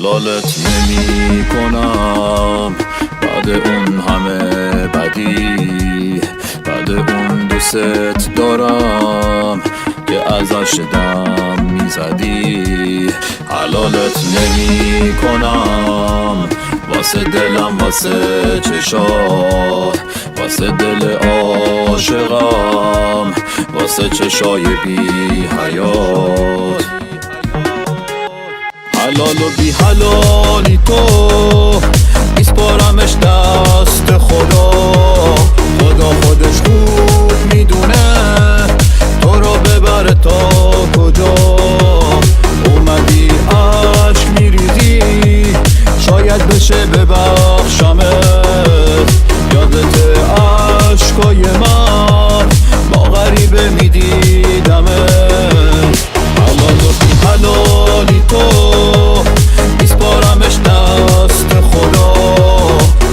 حلالت نمی کنم بعد اون همه بدی، بعد اون دوست دارم که ازش دم میزدی. حلالت نمی کنم واسه دلم، واسه چشات، واسه دل عاشقم، واسه چشای بی حیات. حلال و بی حلالی تو میسپارمش دست خدا. خدا خودش خوب میدونه تو رو ببره تا کجا. اومدی عشق میریزی شاید بشه ببخشمت. یادت عشقای من با غریبه میدیدمت. حلال و بی حلالی تو میسپارمش دست خدا.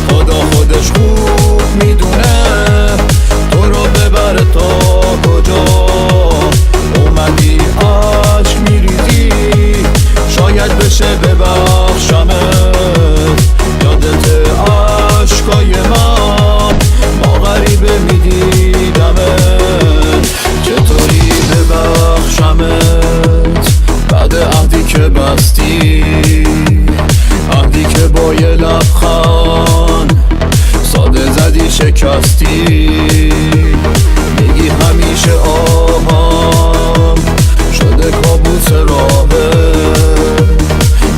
خدا خودش خوب میدونه تو رو ببره تا کجا. اومدی عشق میریزی شاید بشه ببخشمت. یادت عشقای من با غریبه میدیدمت. چطوری ببخشمت بعد عهدی که بستی، عهدی که با یه لبخند ساده زدی شکستی. میگی همیشه آهم شده کابوس راهه.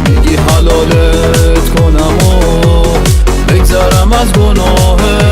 میگی حلالت کنم و بگذرم از گناهه.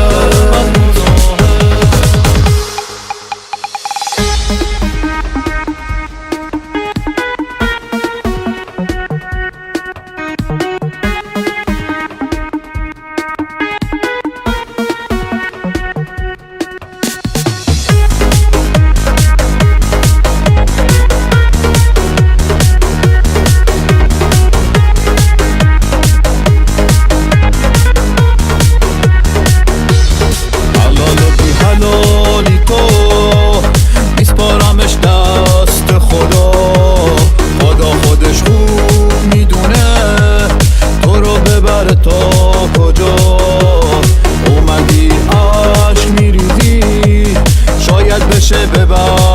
تا کجا اومدی عشق میریزی شاید بشه ببر